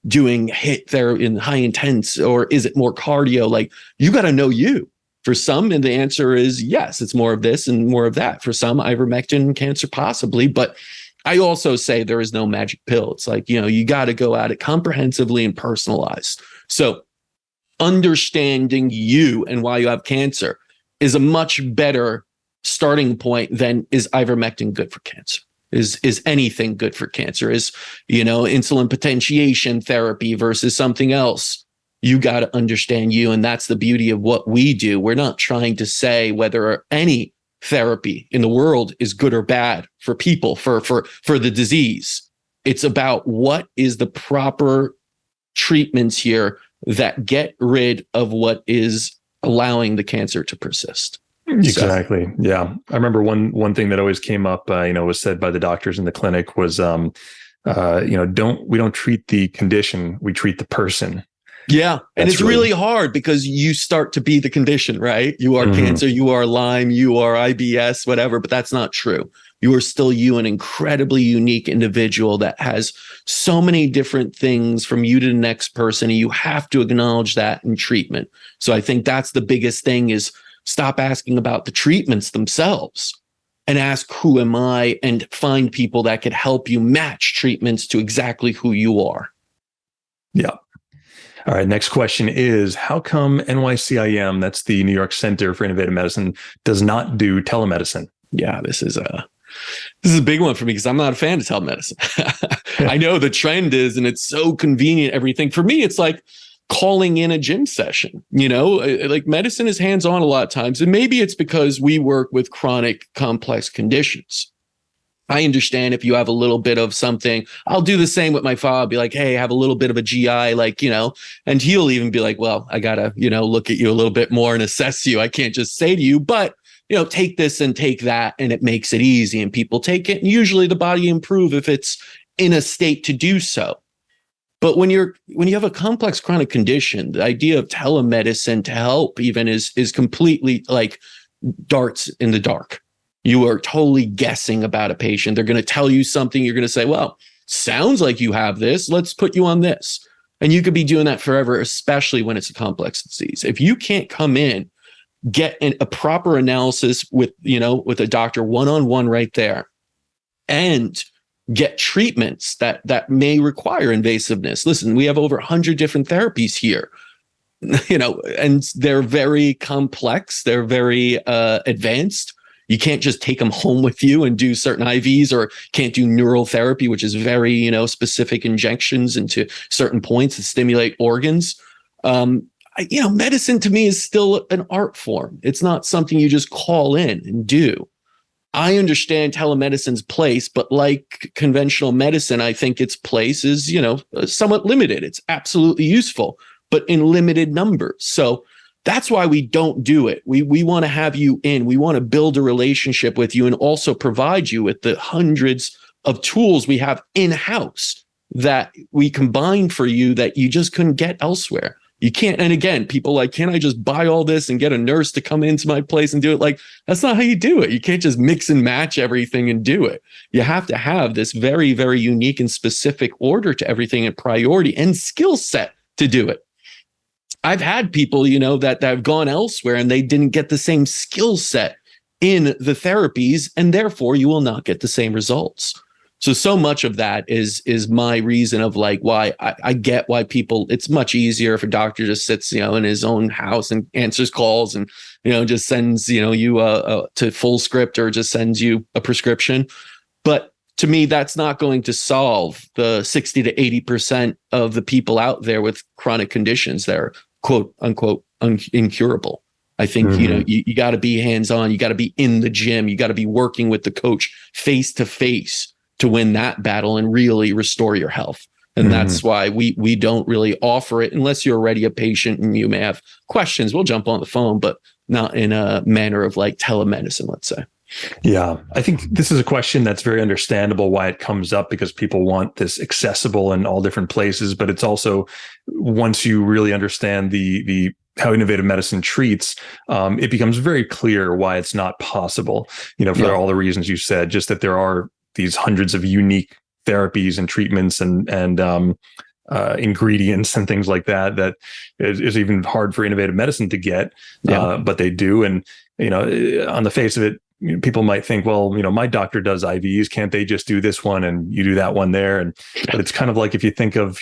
doing HIIT there in high intense, or is it more cardio? Like, you got to know you. For some, and the answer is yes, it's more of this and more of that. For some, ivermectin cancer possibly, but I also say there is no magic pill. It's like, you got to go at it comprehensively and personalized. So understanding you and why you have cancer is a much better starting point than, is ivermectin good for cancer? Is anything good for cancer? Is, insulin potentiation therapy versus something else? You got to understand you. And that's the beauty of what we do. We're not trying to say whether any therapy in the world is good or bad for people, for the disease. It's about what is the proper treatments here that get rid of what is allowing the cancer to persist. Exactly. So, yeah. I remember one thing that always came up, was said by the doctors in the clinic was, we don't treat the condition, we treat the person. Yeah. And it's really hard because you start to be the condition, right? You are cancer, you are Lyme, you are IBS, whatever, but that's not true. You are still an incredibly unique individual that has so many different things from you to the next person. And you have to acknowledge that in treatment. So I think that's the biggest thing, is stop asking about the treatments themselves and ask, who am I? And find people that could help you match treatments to exactly who you are. Yeah. All right. Next question is, how come NYCIM, that's the New York Center for Innovative Medicine, does not do telemedicine? Yeah, this is a big one for me because I'm not a fan of telemedicine. I know the trend is, and it's so convenient, everything. For me, it's like calling in a gym session, like medicine is hands-on a lot of times. And maybe it's because we work with chronic complex conditions. I understand if you have a little bit of something, I'll do the same with my father. I'll be like, hey, I have a little bit of a GI, and he'll even be like, well, I gotta, look at you a little bit more and assess you. I can't just say to you, but, take this and take that. And it makes it easy and people take it. And usually the body improve if it's in a state to do so. But when you have a complex chronic condition, the idea of telemedicine to help even is completely like darts in the dark. You are totally guessing about a patient. They're going to tell you something. You're going to say, well, sounds like you have this. Let's put you on this. And you could be doing that forever, especially when it's a complex disease. If you can't come in, get a proper analysis with a doctor one-on-one right there, and get treatments that may require invasiveness. Listen, we have over 100 different therapies here, and they're very complex. They're very advanced. You can't just take them home with you and do certain IVs, or can't do neural therapy, which is very, specific injections into certain points that stimulate organs. Medicine to me is still an art form. It's not something you just call in and do. I understand telemedicine's place, but like conventional medicine, I think its place is, somewhat limited. It's absolutely useful, but in limited numbers. So that's why we don't do it. We want to have you in. We want to build a relationship with you and also provide you with the hundreds of tools we have in-house that we combine for you that you just couldn't get elsewhere. You can't. And again, people like, can't I just buy all this and get a nurse to come into my place and do it? Like, that's not how you do it. You can't just mix and match everything and do it. You have to have this very, very unique and specific order to everything and priority and skill set to do it. I've had people, that have gone elsewhere and they didn't get the same skill in the therapies, and therefore you will not get the same results. So much of that is my reason of like why I get why people, it's much easier if a doctor just sits, in his own house and answers calls and, just sends, you to full script or just sends you a prescription. But to me, that's not going to solve the 60 to 80% of the people out there with chronic conditions that are quote unquote incurable. I think, you got to be hands-on. You got to be in the gym. You got to be working with the coach face to face to win that battle and really restore your health. And that's why we don't really offer it unless you're already a patient and you may have questions. We'll jump on the phone, but not in a manner of like telemedicine, let's say. Yeah, I think this is a question that's very understandable why it comes up, because people want this accessible in all different places. But it's also, once you really understand the how innovative medicine treats, it becomes very clear why it's not possible, for all the reasons you said, just that there are these hundreds of unique therapies and treatments and ingredients and things like that is even hard for innovative medicine to get, but they do. And, on the face of it, people might think, well, my doctor does IVs. Can't they just do this one and you do that one there? But it's kind of like if you think of,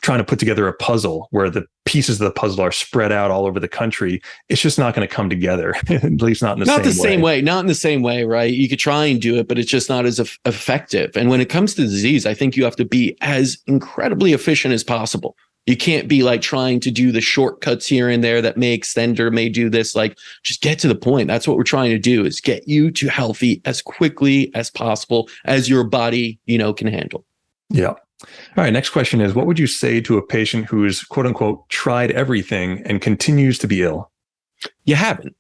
trying to put together a puzzle where the pieces of the puzzle are spread out all over the country, it's just not going to come together, at least not in the same way. Not in the same way, right? You could try and do it, but it's just not as effective. And when it comes to disease, I think you have to be as incredibly efficient as possible. You can't be like trying to do the shortcuts here and there that may extend or may do this. Like, just get to the point. That's what we're trying to do, is get you to healthy as quickly as possible as your body, can handle. Yeah. All right. Next question is, what would you say to a patient who's quote unquote tried everything and continues to be ill? You haven't.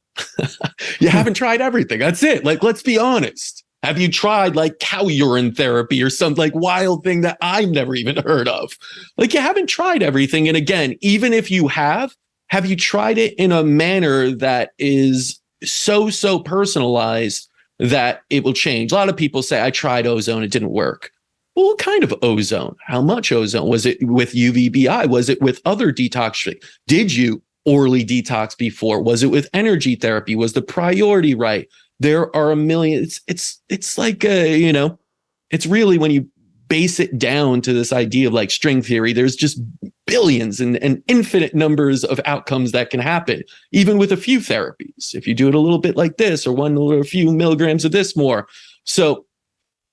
You haven't tried everything. That's it. Like, let's be honest. Have you tried like cow urine therapy or some like wild thing that I've never even heard of? Like, you haven't tried everything. And again, even if you have you tried it in a manner that is so personalized that it will change? A lot of people say, I tried ozone, it didn't work. Well, what kind of ozone? How much ozone? Was it with UVBI? Was it with other detox? Did you orally detox before? Was it with energy therapy? Was the priority right? There are a million. It's like it's really, when you base it down to this idea of like string theory, there's just billions and infinite numbers of outcomes that can happen, even with a few therapies. If you do it a little bit like this, or one or a few milligrams of this more. So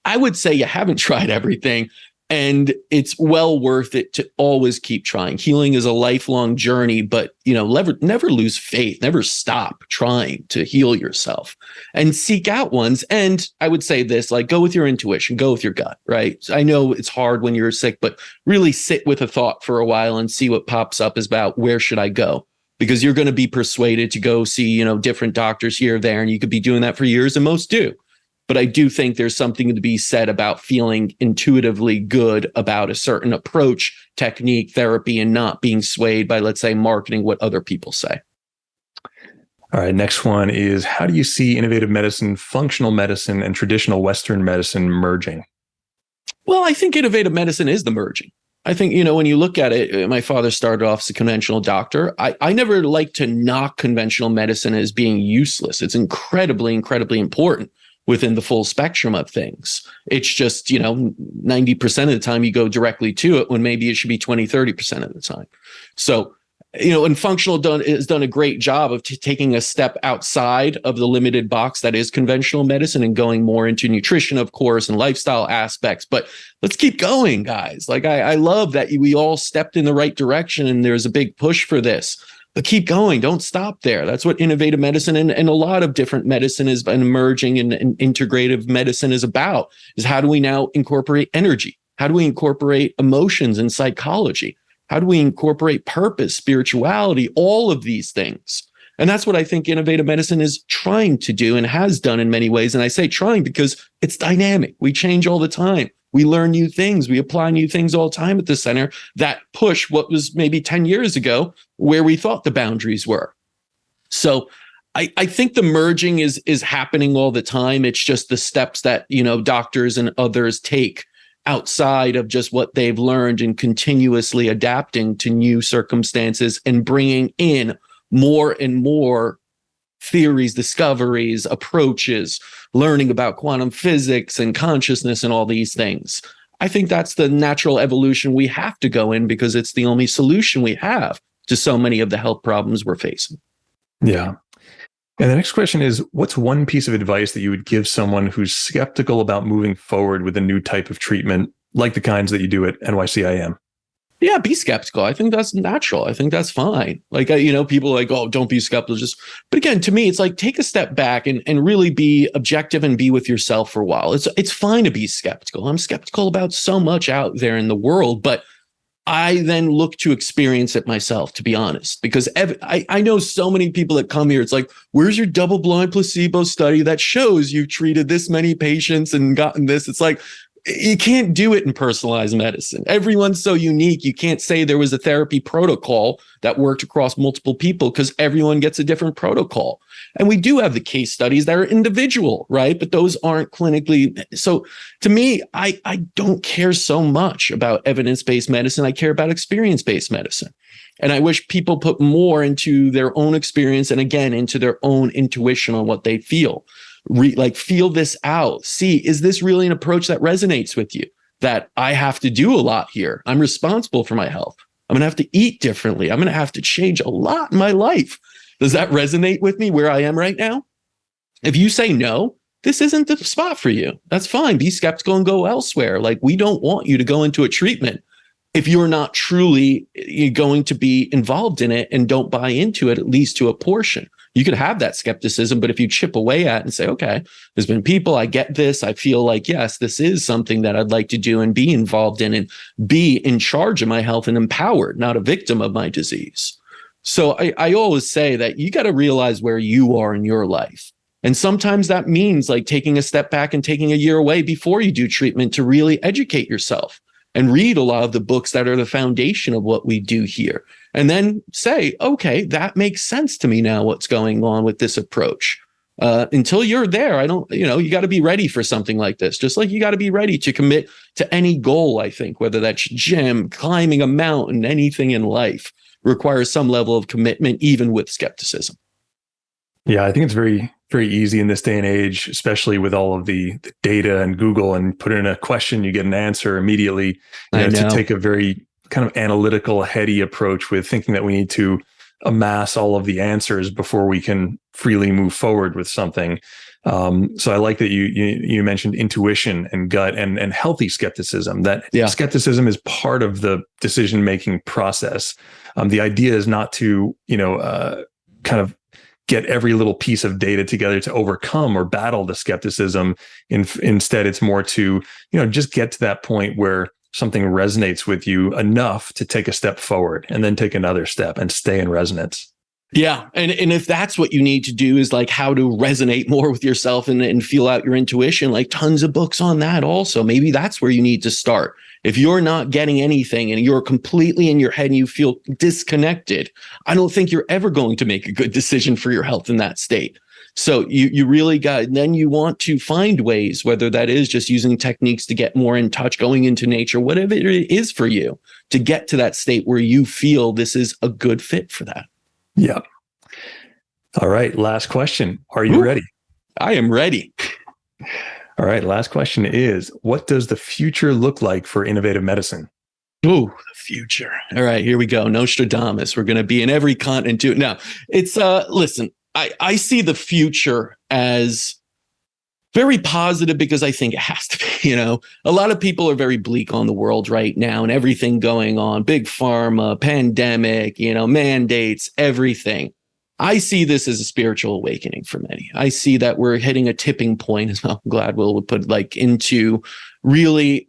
I would say you haven't tried everything, and it's well worth it to always keep trying. Healing is a lifelong journey, but never lose faith, never stop trying to heal yourself, and seek out ones. And I would say this, like, go with your intuition, go with your gut, right? I know it's hard when you're sick, but really sit with a thought for a while and see what pops up is about, where should I go? Because you're going to be persuaded to go see, different doctors here or there, and you could be doing that for years, and most do. But I do think there's something to be said about feeling intuitively good about a certain approach, technique, therapy, and not being swayed by, let's say, marketing, what other people say. All right, next one is, how do you see innovative medicine, functional medicine, and traditional Western medicine merging? Well, I think innovative medicine is the merging. I think, when you look at it, my father started off as a conventional doctor. I never like to knock conventional medicine as being useless. It's incredibly, incredibly important within the full spectrum of things. It's just, 90% of the time you go directly to it, when maybe it should be 20, 30% of the time. So, and functional has done a great job of taking a step outside of the limited box that is conventional medicine, and going more into nutrition, of course, and lifestyle aspects. But let's keep going, guys. Like, I love that we all stepped in the right direction, and there's a big push for this. But keep going. Don't stop there. That's what innovative medicine and a lot of different medicine is, and emerging and integrative medicine is about, is how do we now incorporate energy? How do we incorporate emotions and psychology? How do we incorporate purpose, spirituality, all of these things? And that's what I think innovative medicine is trying to do, and has done in many ways. And I say trying because it's dynamic. We change all the time. We learn new things. We apply new things all the time at the center that push what was maybe 10 years ago where we thought the boundaries were. So I think the merging is happening all the time. It's just the steps that, doctors and others take outside of just what they've learned, and continuously adapting to new circumstances and bringing in more and more theories, discoveries, approaches, learning about quantum physics and consciousness and all these things. I think that's the natural evolution we have to go in, because it's the only solution we have to so many of the health problems we're facing. Yeah. And the next question is, what's one piece of advice that you would give someone who's skeptical about moving forward with a new type of treatment, like the kinds that you do at NYCIM? Yeah, be skeptical. I think that's natural. I think that's fine. Like, people are like, oh, don't be skeptical. But again, to me, it's like, take a step back and really be objective and be with yourself for a while. It's fine to be skeptical. I'm skeptical about so much out there in the world, but I then look to experience it myself, to be honest, because I know so many people that come here. It's like, where's your double-blind placebo study that shows you treated this many patients and gotten this? It's like, you can't do it in personalized medicine. Everyone's so unique. You can't say there was a therapy protocol that worked across multiple people, because everyone gets a different protocol. And we do have the case studies that are individual, right? But those aren't clinically. So to me, I don't care so much about evidence-based medicine. I care about experience-based medicine. And I wish people put more into their own experience, and again, into their own intuition on what they feel. Feel this out. See, is this really an approach that resonates with you? That I have to do a lot here. I'm responsible for my health. I'm going to have to eat differently. I'm going to have to change a lot in my life. Does that resonate with me where I am right now? If you say no, this isn't the spot for you. That's fine. Be skeptical and go elsewhere. Like, we don't want you to go into a treatment if you're not truly going to be involved in it and don't buy into it, at least to a portion. You could have that skepticism, but if you chip away at it and say, okay, there's been people, I get this. I feel like, yes, this is something that I'd like to do and be involved in and be in charge of my health and empowered, not a victim of my disease. So I always say that you got to realize where you are in your life. And sometimes that means like taking a step back and taking a year away before you do treatment to really educate yourself and read a lot of the books that are the foundation of what we do here. And then say, okay, that makes sense to me now, what's going on with this approach. Until you're there, you got to be ready for something like this. Just like you got to be ready to commit to any goal, I think, whether that's gym, climbing a mountain, anything in life requires some level of commitment, even with skepticism. Yeah, I think it's very, very easy in this day and age, especially with all of the data and Google, and put in a question, you get an answer immediately. To take a very kind of analytical, heady approach with thinking that we need to amass all of the answers before we can freely move forward with something. So I like that you mentioned intuition and gut and healthy skepticism. That skepticism is part of the decision-making process. The idea is not to, kind of get every little piece of data together to overcome or battle the skepticism. Instead, it's more to, just get to that point where something resonates with you enough to take a step forward and then take another step and stay in resonance. Yeah. And if that's what you need to do, is like how to resonate more with yourself and feel out your intuition, like tons of books on that also. Maybe that's where you need to start. If you're not getting anything and you're completely in your head and you feel disconnected, I don't think you're ever going to make a good decision for your health in that state. So you really then you want to find ways, whether that is just using techniques to get more in touch, going into nature, whatever it is for you, to get to that state where you feel this is a good fit for that. Yeah. All right. Last question. Are you ready? I am ready. All right. Last question is, what does the future look like for innovative medicine? Oh, the future. All right, here we go. Nostradamus. We're going to be in every continent too. Now, it's, listen, I see the future as very positive because I think it has to be. A lot of people are very bleak on the world right now and everything going on, big pharma, pandemic, mandates, everything. I see this as a spiritual awakening for many. I see that we're hitting a tipping point, as Malcolm Gladwell would put, into really,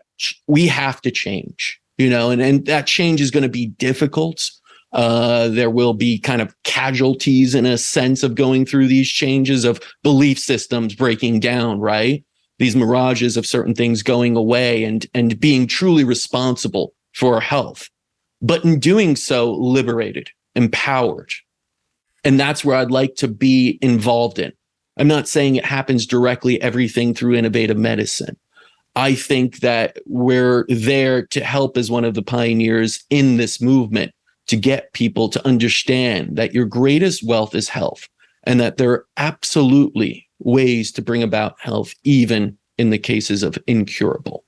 we have to change, and that change is going to be difficult. There will be kind of casualties in a sense of going through these changes of belief systems breaking down, right? These mirages of certain things going away and being truly responsible for our health. But in doing so, liberated, empowered. And that's where I'd like to be involved in. I'm not saying it happens directly, everything through innovative medicine. I think that we're there to help as one of the pioneers in this movement, to get people to understand that your greatest wealth is health, and that there are absolutely ways to bring about health, even in the cases of incurable.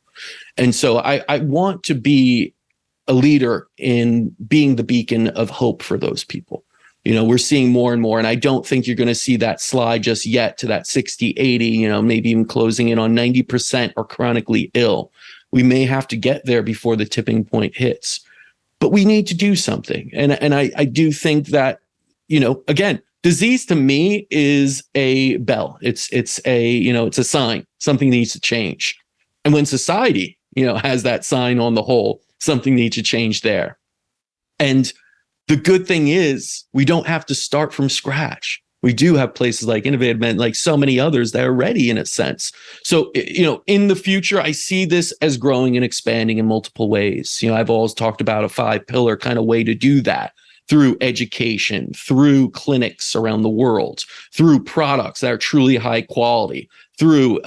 And so I want to be a leader in being the beacon of hope for those people. We're seeing more and more, and I don't think you're going to see that slide just yet to that 60, 80, maybe even closing in on 90% are chronically ill. We may have to get there before the tipping point hits. But we need to do something. And I do think that, again, disease to me is a bell. It's a sign. Something needs to change. And when society, has that sign on the hole, something needs to change there. And the good thing is we don't have to start from scratch. We do have places like Innovative Med, like so many others that are ready in a sense. So, in the future, I see this as growing and expanding in multiple ways. I've always talked about a 5-pillar kind of way to do that, through education, through clinics around the world, through products that are truly high quality, through,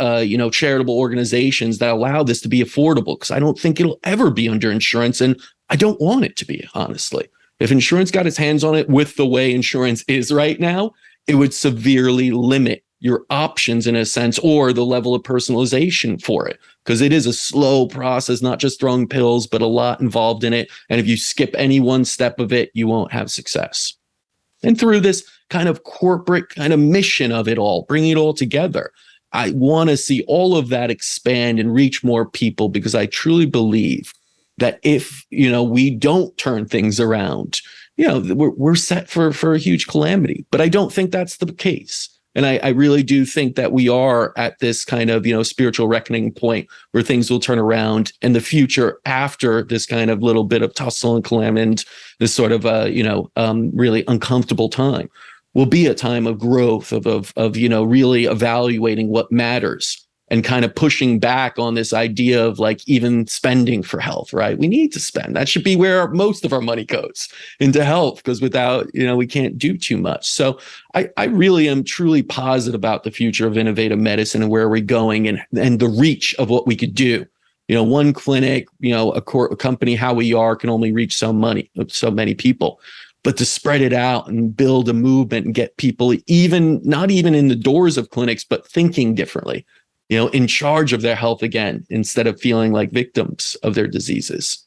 charitable organizations that allow this to be affordable, because I don't think it'll ever be under insurance. And I don't want it to be, honestly. If insurance got its hands on it with the way insurance is right now, it would severely limit your options in a sense, or the level of personalization for it, because it is a slow process, not just throwing pills, but a lot involved in it. And if you skip any one step of it, you won't have success. And through this kind of corporate kind of mission of it all, bringing it all together, I want to see all of that expand and reach more people, because I truly believe that if, we don't turn things around, we're set for a huge calamity. But I don't think that's the case. And I really do think that we are at this kind of, spiritual reckoning point where things will turn around, and the future after this kind of little bit of tussle and calamity and this sort of, really uncomfortable time will be a time of growth, of really evaluating what matters and kind of pushing back on this idea of like even spending for health, right? We need to spend. That should be where most of our money goes, into health, because without, we can't do too much. So I really am truly positive about the future of innovative medicine and where we're going, and the reach of what we could do. One clinic, a company, how we are, can only reach so many people. but to spread it out and build a movement and get people even not even in the doors of clinics, but thinking differently, in charge of their health again, instead of feeling like victims of their diseases.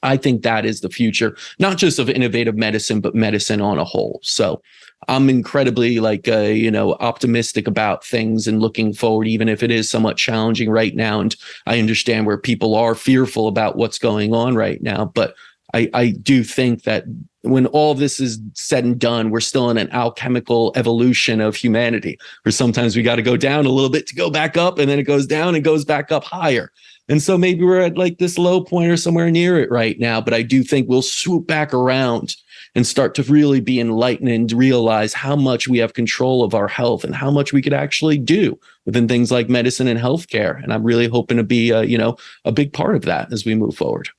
I think that is the future, not just of innovative medicine, but medicine on a whole. So I'm incredibly optimistic about things and looking forward, even if it is somewhat challenging right now. And I understand where people are fearful about what's going on right now. But I do think that when all this is said and done, we're still in an alchemical evolution of humanity, where sometimes we got to go down a little bit to go back up, and then it goes down and goes back up higher. And so maybe we're at like this low point or somewhere near it right now. But I do think we'll swoop back around and start to really be enlightened and realize how much we have control of our health and how much we could actually do within things like medicine and healthcare. And I'm really hoping to be, a big part of that as we move forward.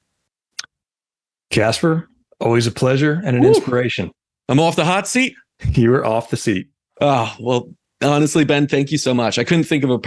Caspar, always a pleasure and an inspiration. I'm off the hot seat. You were off the seat. Oh, well, honestly, Ben, thank you so much. I couldn't think of a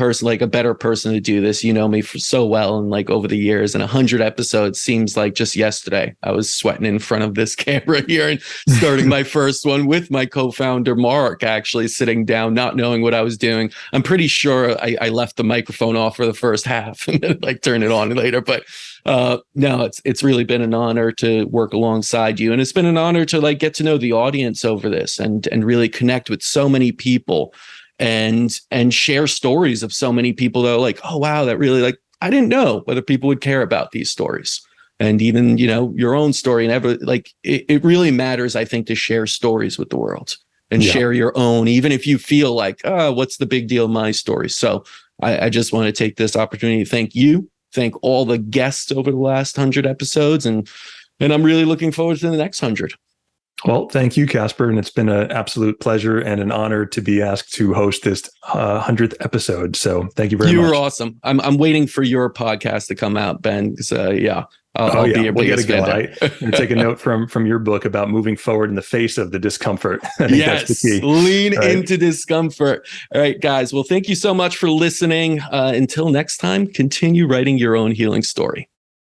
better person to do this. You know me for so well, and like over the years, and 100 episodes seems like just yesterday. I was sweating in front of this camera here and starting my first one with my co-founder, Mark, actually sitting down, not knowing what I was doing. I'm pretty sure I left the microphone off for the first half and then like turn it on later. But no, it's really been an honor to work alongside you. And it's been an honor to like get to know the audience over this and really connect with so many people and share stories of so many people that are like, oh, wow, that really I didn't know whether people would care about these stories. And even, your own story and it really matters, I think, to share stories with the world and share your own, even if you feel like, what's the big deal in my story? So I just want to take this opportunity to thank you. Thank all the guests over the last 100 episodes. And I'm really looking forward to the next 100. Well, thank you, Caspar. And it's been an absolute pleasure and an honor to be asked to host this 100th episode. So thank you very much. You were awesome. I'm waiting for your podcast to come out, Ben. Because, I'll be your biggest fan. Right? Take a note from your book about moving forward in the face of the discomfort. I think yes, that's the key. Lean into discomfort. All right, guys. Well, thank you so much for listening. Until next time, continue writing your own healing story.